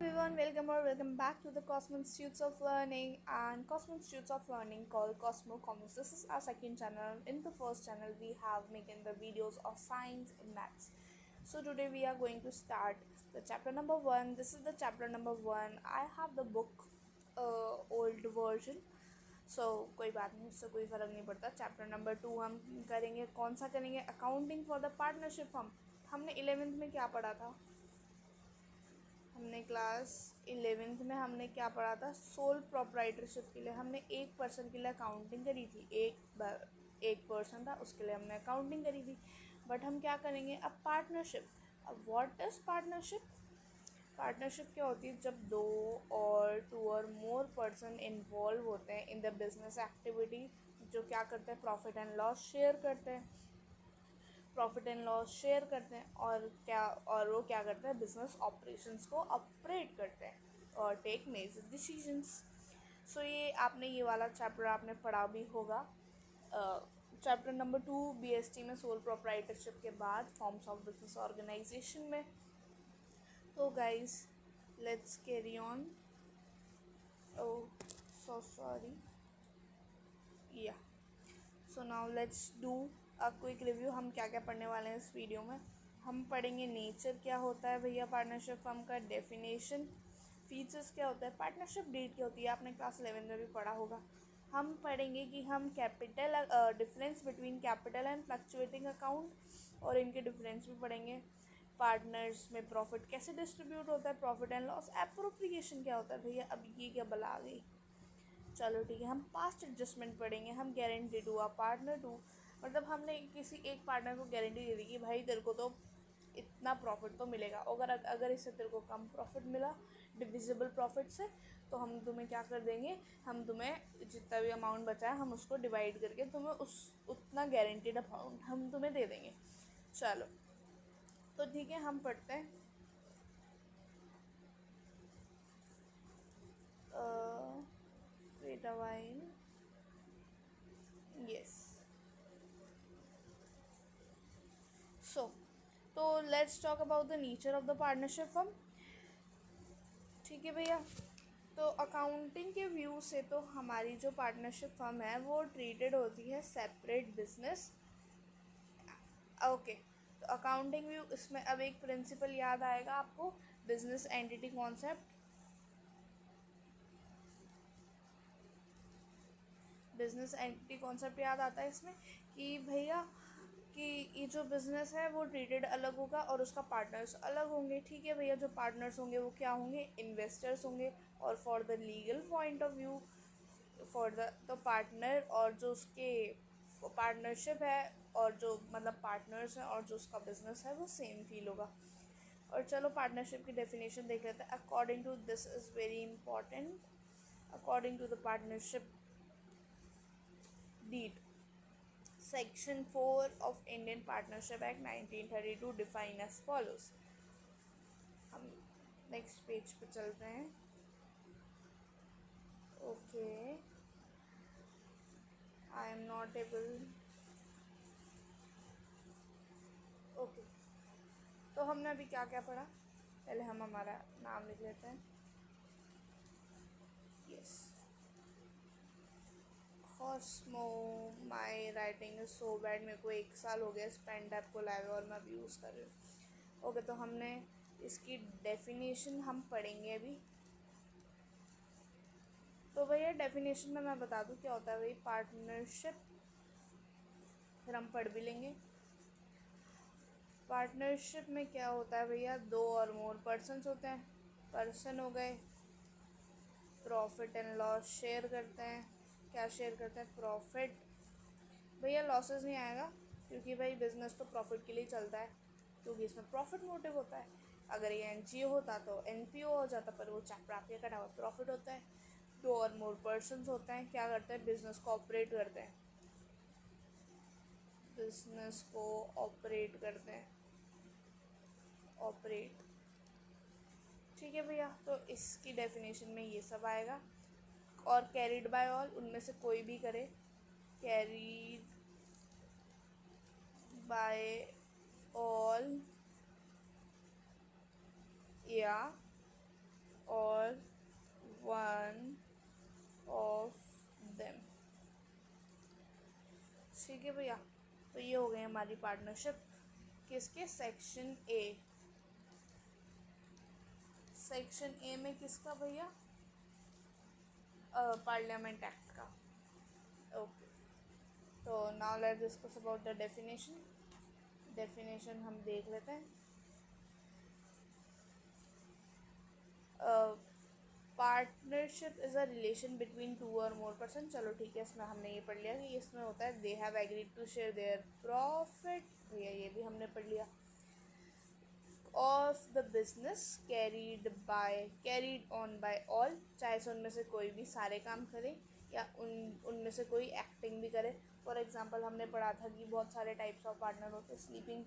Everyone, welcome or welcome back to the Cosmo Institutes of Learning and Cosmo Institutes of Learning called Cosmo Commons. This is our second channel. In the first channel, we have making the videos of science and maths. So today we are going to start the chapter number one. This is the chapter number one. I have the book old version. सो कोई बात नहीं, उससे कोई फ़र्क नहीं पड़ता. Chapter number two हम करेंगे. कौन सा करेंगे? Accounting for the partnership firm. हमने 11th में क्या पढ़ा था? हमने क्लास 11th में हमने क्या पढ़ा था? सोल प्रोप्राइटरशिप के लिए हमने एक पर्सन के लिए अकाउंटिंग करी थी. एक पर्सन था, उसके लिए हमने अकाउंटिंग करी थी. बट हम क्या करेंगे अब? पार्टनरशिप. अब व्हाट इज़ पार्टनरशिप? पार्टनरशिप क्या होती है? जब दो और टू और मोर पर्सन इन्वॉल्व होते हैं इन द बिजनेस एक्टिविटी, जो क्या करते हैं? प्रॉफिट एंड लॉस शेयर करते हैं. प्रॉफिट एंड लॉस शेयर करते हैं और वो क्या करते हैं? बिजनेस ऑपरेशंस को ऑपरेट करते हैं और टेक मेजर डिसीजंस. सो ये आपने ये वाला चैप्टर आपने पढ़ा भी होगा. चैप्टर नंबर 2 बीएसटी में सोल प्रोप्राइटरशिप के बाद फॉर्म्स ऑफ बिजनेस ऑर्गेनाइजेशन में. तो guys, let's carry on. Oh, so sorry. Yeah so now let's do a quick review. हम क्या क्या पढ़ने वाले हैं इस वीडियो में? हम पढ़ेंगे नेचर क्या होता है भैया पार्टनरशिप फर्म का, डेफिनेशन. फीचर्स क्या होता है? पार्टनरशिप डीड क्या होती है? आपने क्लास 11 में भी पढ़ा होगा. हम पढ़ेंगे कि हम capital difference between capital and fluctuating account और इनके डिफरेंस भी पढ़ेंगे. पार्टनर्स में प्रॉफिट कैसे डिस्ट्रीब्यूट होता है, प्रॉफिट एंड लॉस. एप्रोप्रिएशन क्या होता है भैया? अब ये क्या बला आ गई? चलो ठीक है. हम पास्ट एडजस्टमेंट पढ़ेंगे. हम guarantee to a partner to, मतलब हमने किसी एक पार्टनर को गारंटी दे दी कि भाई तेरे को तो इतना प्रॉफिट तो मिलेगा. अगर इससे तेरे को कम प्रॉफिट मिला डिविजिबल प्रॉफिट से, तो हम तुम्हें क्या कर देंगे? हम तुम्हें जितना भी अमाउंट बचा है हम उसको डिवाइड करके तुम्हें उस उतना गारंटीड अमाउंट हम तुम्हें दे देंगे. चलो तो ठीक है, हम पढ़ते हैं. Wait a while. Yes. So तो let's talk about the nature of the partnership firm. ठीक है भैया. तो अकाउंटिंग के व्यू से तो हमारी जो पार्टनरशिप फर्म है वो ट्रीटेड होती है सेपरेट बिजनेस. ओके. तो अकाउंटिंग व्यू, इसमें अब एक प्रिंसिपल याद आएगा आपको, business entity concept. Business entity concept याद आता है इसमें कि भैया कि ये जो बिज़नेस है वो ट्रीटेड अलग होगा और उसका पार्टनर्स अलग होंगे. ठीक है भैया. जो पार्टनर्स होंगे वो क्या होंगे? इन्वेस्टर्स होंगे. और for the legal point of view, for the तो पार्टनर और जो उसके पार्टनरशिप है और जो मतलब पार्टनर्स हैं और जो उसका बिजनेस है वो सेम फील होगा. और चलो पार्टनरशिप की डेफिनेशन देख लेते हैं. According to this is very important. According to the partnership deed, section 4 of Indian partnership act 1932 define as follows. हम नेक्स्ट पेज पे चल रहे हैं. Okay. I am not able. Okay. तो हमने अभी क्या क्या पढ़ा? पहले हम हमारा नाम लिख लेते हैं. Yes. Cosmo. My writing is so bad. मेरे को 1 साल हो गया इस पेन टैप को लाए हुए और मैं अभी यूज़ कर रही हूँ. ओके. तो हमने इसकी डेफिनेशन हम पढ़ेंगे अभी. तो भैया डेफिनेशन में मैं बता दूँ क्या होता है भाई पार्टनरशिप, फिर हम पढ़ भी लेंगे. पार्टनरशिप में क्या होता है भैया? दो और मोर पर्सन्स होते हैं. पर्सन हो गए. प्रॉफिट एंड लॉस शेयर करते हैं. क्या शेयर करते हैं? प्रॉफिट. भैया लॉसेस नहीं आएगा क्योंकि भाई बिजनेस तो प्रॉफिट के लिए चलता है, क्योंकि इसमें प्रॉफिट मोटिव होता है. अगर ये एनजीओ होता तो एनपीओ हो जाता, पर वो चैप्टर आपके कटा हुआ प्रॉफिट होता है. दो और मोर पर्सन्स होते हैं. क्या करते हैं? बिजनेस को ऑपरेट करते हैं. बिजनेस को ऑपरेट करते हैं. ऑपरेट. ठीक है भैया. तो इसकी डेफिनेशन में ये सब आएगा. और कैरिड बाय ऑल, उनमें से कोई भी करे. कैरीड बाय ऑल या ठीक है भैया। तो ये हो गई हमारी पार्टनरशिप किसके, सेक्शन ए। सेक्शन ए में किसका भैया, पार्लियामेंट एक्ट का। ओके, तो now let's discuss about the definition. Definition हम देख लेते हैं। Partnership is a relation between two और मोर पर्सन। चलो ठीक है, इसमें हमने ये पढ़ लिया कि इसमें होता है they have agreed to share their profit, भैया ये भी हमने पढ़ लिया। Of the business carried on by all, चाहे से उनमें से कोई भी सारे काम करे या उनमें से कोई एक्टिंग भी करे। फॉर एग्जांपल हमने पढ़ा था कि बहुत सारे टाइप्स ऑफ पार्टनर होते हैं। स्लीपिंग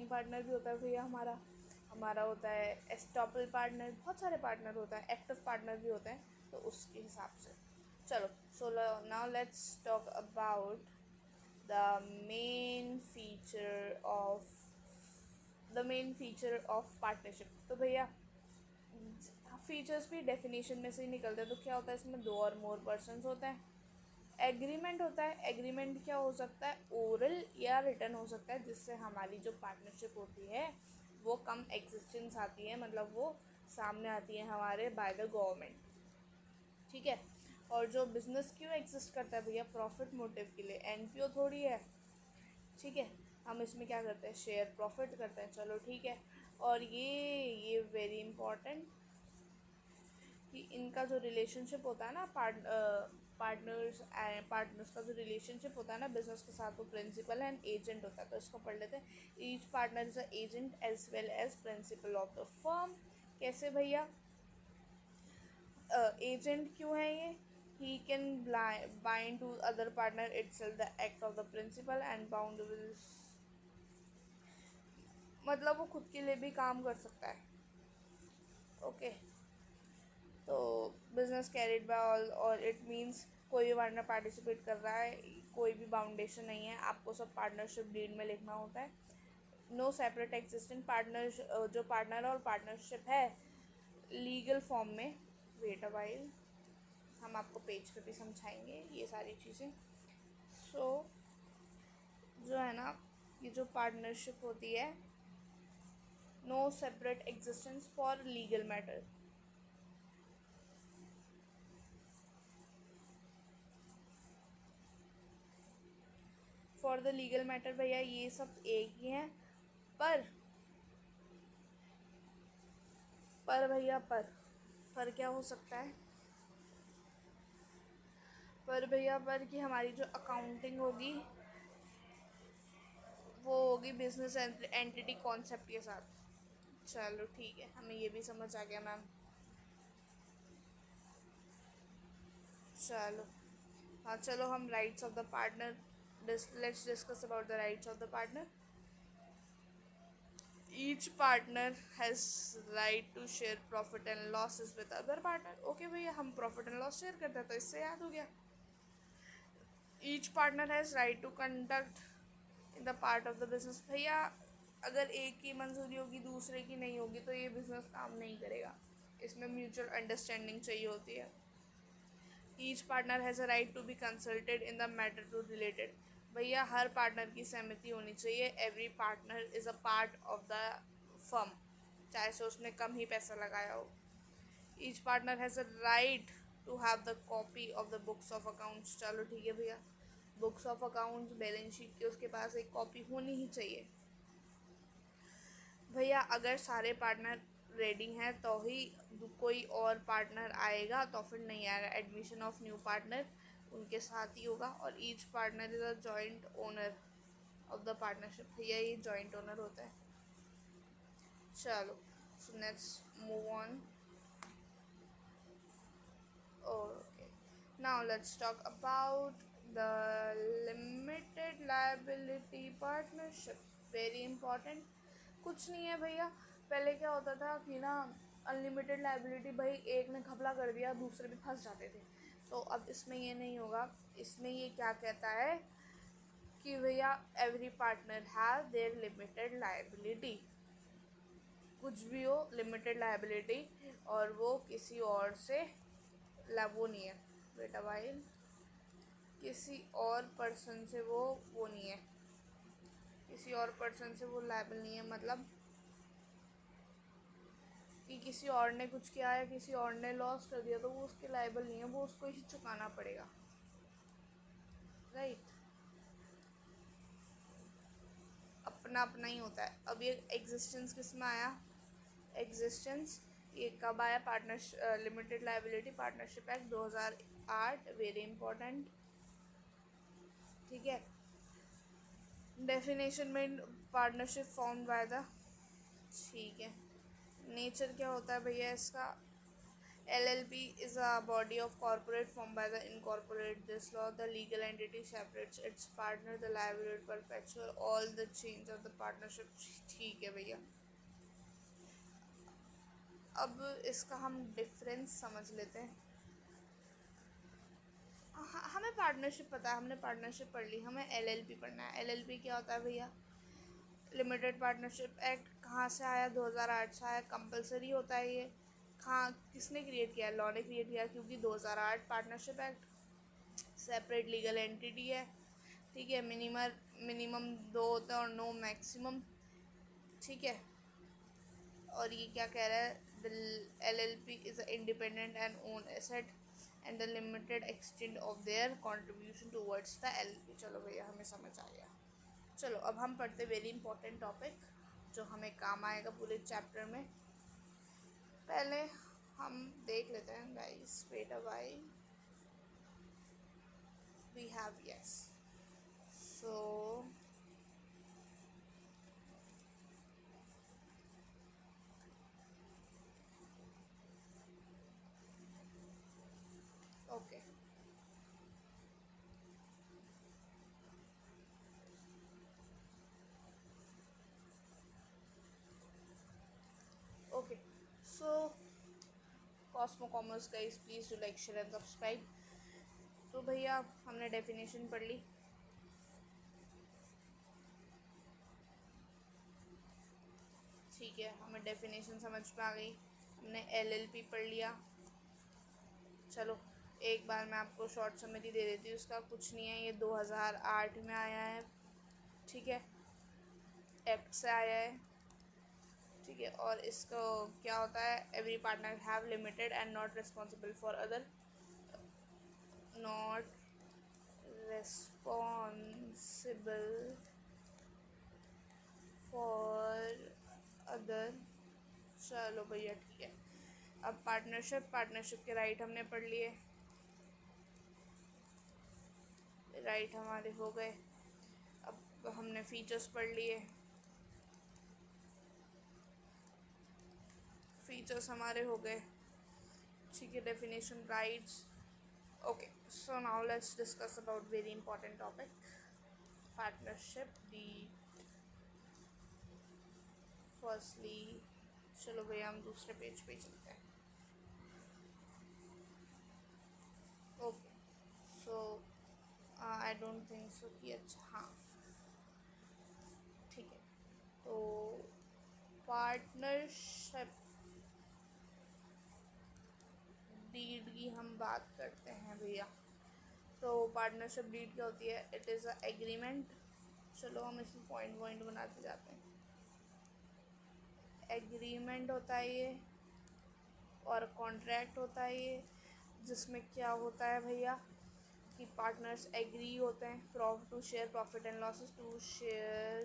पार्टनर भी होता है भैया हमारा होता है एस्टॉपल पार्टनर, बहुत सारे पार्टनर होता है, एक्टिव पार्टनर भी होते हैं, तो उसके हिसाब से। चलो, सो now let's talk about the main feature of partnership. तो भैया फीचर्स भी डेफिनेशन में से ही निकलते हैं। तो क्या होता है इसमें, दो और मोर पर्सन्स होते हैं, एग्रीमेंट होता है। एग्रीमेंट क्या हो सकता है, ओरल या रिटन हो सकता है, जिससे हमारी जो पार्टनरशिप होती है वो कम एग्जिस्टेंस आती है, मतलब वो सामने आती है हमारे बाय द गवर्नमेंट, ठीक है। और जो बिजनेस क्यों एग्जिस्ट करता है भैया, प्रॉफिट मोटिव के लिए, एनपीओ थोड़ी है, ठीक है। हम इसमें क्या करते हैं, शेयर प्रॉफिट करते हैं, चलो ठीक है। और ये वेरी इंपॉर्टेंट कि इनका जो रिलेशनशिप होता है ना, पार्टनर्स का जो रिलेशनशिप होता है ना बिजनेस के साथ, वो प्रिंसिपल एंड एजेंट होता है। तो इसको पढ़ लेते हैं। Each partner is a agent as well as principal of the firm. कैसे भैया, एजेंट क्यों है ये, he can bind to other partner itself the act of the principal and bound will, मतलब वो खुद के लिए भी काम कर सकता है, ओके। तो बिजनेस कैरिड बाय ऑल, और इट मीन्स कोई भी पार्टनर पार्टिसिपेट कर रहा है, कोई भी बाउंडेशन नहीं है, आपको सब पार्टनरशिप डीड में लिखना होता है। नो सेपरेट एक्सिस्टेंट पार्टनर, जो पार्टनर और पार्टनरशिप है लीगल फॉर्म में, वेट अ वाइल, हम आपको पेज पे भी समझाएंगे ये सारी चीज़ें। सो जो है ना, ये जो पार्टनरशिप होती है, no separate existence for legal matter, for the legal matter भैया ये सब एक ही हैं, पर भैया पर क्या हो सकता है, पर भैया कि हमारी जो अकाउंटिंग होगी वो होगी बिजनेस एंटिटी कॉन्सेप्ट के साथ। चलो ठीक है, हमें ये भी समझ आ गया मैम। चलो हाँ, चलो हम rights of the partner, let's discuss about the rights of the partner. Each partner has right to share profit and losses with other partner. Okay भैया, हम प्रॉफिट एंड लॉस शेयर करते हैं, तो इससे याद हो गया। Each partner has right to conduct in the part of the business. भैया अगर एक की मंजूरी होगी दूसरे की नहीं होगी तो ये बिजनेस काम नहीं करेगा, इसमें म्यूचुअल अंडरस्टैंडिंग चाहिए होती है। Each partner has a right to be consulted in the matter to related. भैया हर पार्टनर की सहमति होनी चाहिए। Every partner is a part of the firm, चाहे से उसने कम ही पैसा लगाया हो। Each partner has a right to have the copy of the books of accounts. चलो ठीक है भैया, books of accounts, balance sheet की उसके पास एक कॉपी होनी ही चाहिए। भैया अगर सारे पार्टनर रेडी हैं तो ही कोई और पार्टनर आएगा, तो फिर नहीं आएगा। एडमिशन ऑफ न्यू पार्टनर उनके साथ ही होगा। और each partner is a joint owner of the partnership. भैया ये जॉइंट ओनर होता है। चलो, so let's move on. Okay, now let's talk about the limited liability partnership. Very important. कुछ नहीं है भैया, पहले क्या होता था कि ना, अनलिमिटेड लायबिलिटी, भाई एक ने घपला कर दिया दूसरे भी फंस जाते थे। तो अब इसमें ये नहीं होगा। इसमें ये क्या कहता है कि भैया every partner have their limited liability, कुछ भी हो लिमिटेड लायबिलिटी, और वो किसी और से वो नहीं है, बेटा भाई किसी और पर्सन से वो नहीं है, किसी और पर्सन से वो लायबल नहीं है, मतलब कि किसी और ने कुछ किया है, किसी और ने लॉस कर दिया तो वो उसके लायबल नहीं है, वो उसको ही चुकाना पड़ेगा, राइट। अपना अपना ही होता है। अब ये एग्जिस्टेंस किस में आया, एग्जिस्टेंस ये कब आया, partnership limited liability partnership act 2008, very important, ठीक है। डेफिनेशन में पार्टनरशिप फॉर्म बाय द, ठीक है। नेचर क्या होता है भैया इसका, LLP is a body of corporate formed by the incorporate this law. The legal entity separates its partner, the liability perpetual all the chains of the partnership. ठीक है भैया। अब इसका हम डिफरेंस समझ लेते हैं। हमें पार्टनरशिप पता है, हमने पार्टनरशिप पढ़ ली, हमें LLP पढ़ना है। LLP क्या होता है भैया, लिमिटेड पार्टनरशिप एक्ट कहाँ से आया, 2008 से आया, कंपलसरी होता है ये। कहाँ किसने क्रिएट किया, लॉ ने क्रिएट किया, क्योंकि 2008 partnership act separate legal entity है, ठीक है। मिनिमम 2 होते हैं और नो मैक्सिमम, ठीक है। और ये क्या कह रहा है, the LLP is independent and own asset and the limited extend of their contribution towards the LLP। चलो भैया हमें समझ आ गया। चलो अब हम पढ़ते वेरी इंपॉर्टेंट टॉपिक जो हमें काम आएगा पूरे चैप्टर में। पहले हम देख लेते हैं guys, wait a while, we have yes, so okay, okay, so Cosmo Commerce guys, please do like share and subscribe. तो भैया हमने डेफिनेशन पढ़ ली, ठीक है, हमें डेफिनेशन समझ में आ गई, हमने LLP पढ़ लिया। चलो एक बार मैं आपको शॉर्ट समरी दे देती हूँ, उसका कुछ नहीं है, ये 2008 में आया है, ठीक है, एक्ट से आया है, ठीक है। और इसको क्या होता है, every partner have limited and not responsible for other, not responsible for other. चलो भैया ठीक है। अब पार्टनरशिप के राइट हमने पढ़ लिए, राइट हमारे हो गए। अब हमने फीचर्स पढ़ लिए, फीचर्स हमारे हो गए, ठीक है। Definition, rights, okay. So now let's discuss about very important topic, partnership deed. Firstly चलो भैया हम दूसरे पेज पे चलते हैं, okay. So I don't think so कि, अच्छा हाँ ठीक है। तो पार्टनरशिप डीड की हम बात करते हैं भैया। तो पार्टनरशिप डीड क्या होती है, इट इज़ अ एग्रीमेंट। चलो हम इसमें पॉइंट बनाते जाते हैं। एग्रीमेंट होता है ये, और कॉन्ट्रैक्ट होता है ये, जिसमें क्या होता है भैया कि पार्टनर्स एग्री होते हैं to share profit and losses, to share,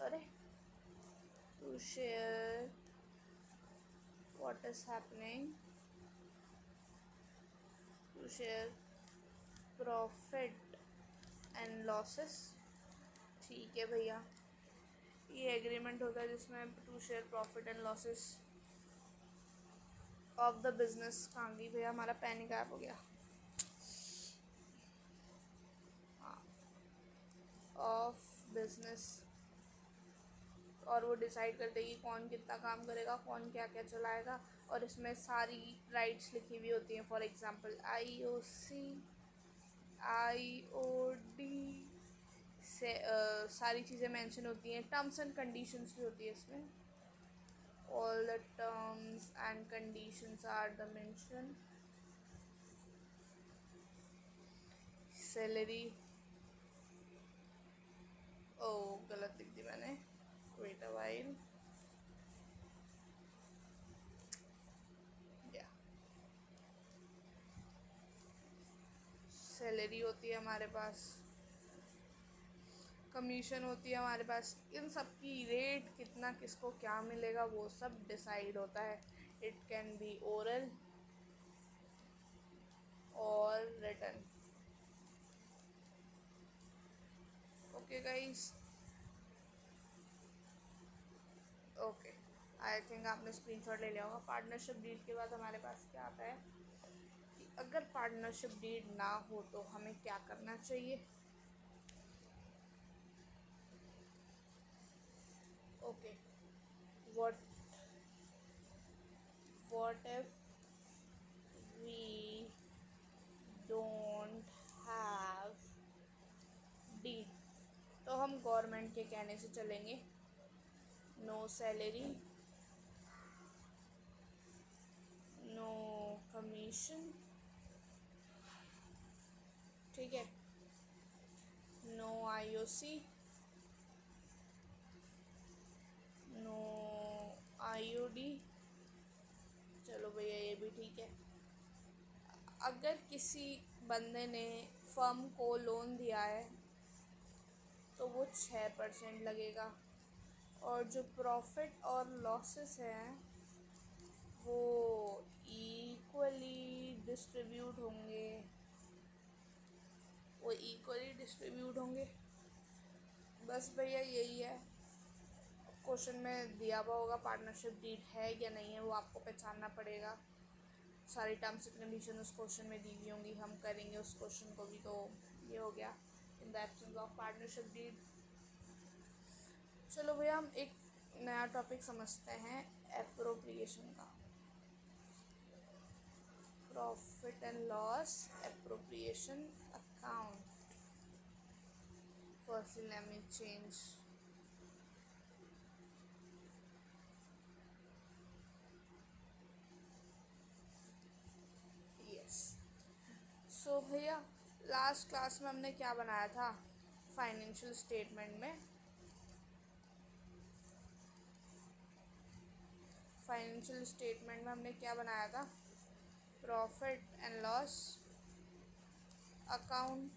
अरे to share what is happening, to share profit and losses, ठीक है भैया। ये एग्रीमेंट होता है जिसमें to share profit and losses of the business. कहाँ गई भैया, हमारा पेन गायब हो गया, हाँ, ऑफ बिजनेस। और वो डिसाइड करते हैं कि कौन कितना काम करेगा, कौन क्या क्या चलाएगा, और इसमें सारी राइट्स लिखी हुई होती हैं। फॉर एग्जांपल IOC, IOD से सारी चीज़ें मेंशन होती हैं, टर्म्स एंड कंडीशंस भी होती है इसमें, all the terms and conditions are the mention salary, ओ गलत लिख दी मैंने, वेट अ व्हाइल, या सैलरी होती है हमारे पास, कमीशन होती है हमारे पास, इन सब की रेट कितना किसको क्या मिलेगा वो सब डिसाइड होता है। इट कैन बी ओरल और written. Okay guys, okay, I think आपने स्क्रीनशॉट ले लिया होगा। पार्टनरशिप डीड के बाद हमारे पास क्या आता है कि अगर पार्टनरशिप डीड ना हो तो हमें क्या करना चाहिए। Okay, what what if we don't have deed, तो हम गवर्नमेंट के कहने से चलेंगे, नो सैलरी, नो कमीशन, ठीक है, नो आईओसी, नो आईओडी, चलो भैया ये भी ठीक है। अगर किसी बंदे ने फर्म को लोन दिया है तो वो 6% लगेगा, और जो प्रॉफिट और लॉसेस हैं वो इक्वली डिस्ट्रीब्यूट होंगे, बस भैया यही है। क्वेश्चन में दिया हुआ होगा पार्टनरशिप डीड है या नहीं है, वो आपको पहचानना पड़ेगा। सारी टर्म्स एंड कंडीशन उस क्वेश्चन में दी हुई होंगी, हम करेंगे उस क्वेश्चन को भी। तो ये हो गया in the absence of partnership deed. चलो भैया हम एक नया टॉपिक समझते हैं, एप्रोप्रिएशन का। Profit and loss appropriation account. Firstly, let me change. Yes. So भैया लास्ट क्लास में हमने क्या बनाया था, फाइनेंशियल स्टेटमेंट में, हमने क्या बनाया था, प्रॉफिट एंड लॉस अकाउंट।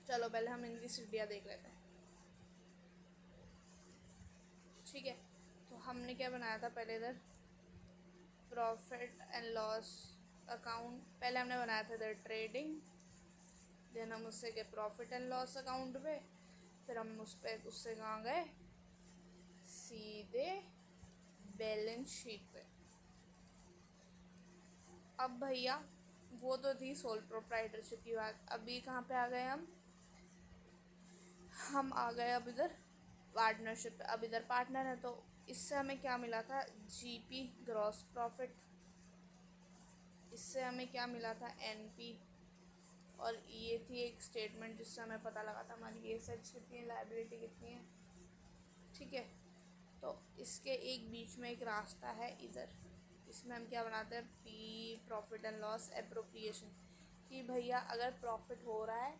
चलो पहले हम इनकी सीढ़ियाँ देख लेते हैं, ठीक है। तो हमने क्या बनाया था पहले, इधर प्रॉफिट एंड लॉस अकाउंट पहले हमने बनाया था इधर ट्रेडिंग, देन हम उससे गए प्रॉफिट एंड लॉस अकाउंट पे, फिर हम उससे कहाँ गए, सीधे बैलेंस शीट पे। अब भैया वो तो थी सोल प्रोप्राइटरशिप की बात, अभी कहाँ पे आ गए हम आ गए अब इधर पार्टनरशिप पे। अब इधर पार्टनर है तो इससे हमें क्या मिला था, जीपी ग्रॉस प्रॉफिट, इससे हमें क्या मिला था, एनपी, और ये थी एक स्टेटमेंट जिससे हमें पता लगा था हमारी एसेट्स कितनी है, लायबिलिटी कितनी है, ठीक है। तो इसके एक बीच में एक रास्ता है इधर, इसमें हम क्या बनाते हैं, P profit and loss appropriation, कि भैया अगर प्रॉफिट हो रहा है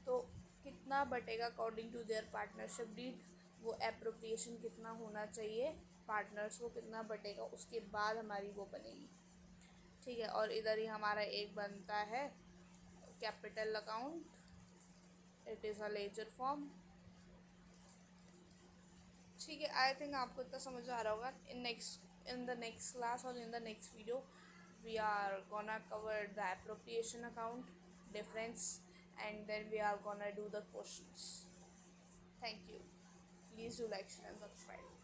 तो कितना बटेगा according to their partnership deed, वो एप्रोप्रिएशन कितना होना चाहिए, पार्टनर्स को कितना बटेगा, उसके बाद हमारी वो बनेगी, ठीक है। और इधर ही हमारा एक बनता है capital account, it is a ledger form, ठीक है। आई थिंक आपको इतना समझ आ रहा होगा। इन द नेक्स्ट क्लास और in the next video we are gonna cover the appropriation account difference, and then we are gonna do the questions. Thank you. Please do like, share and subscribe.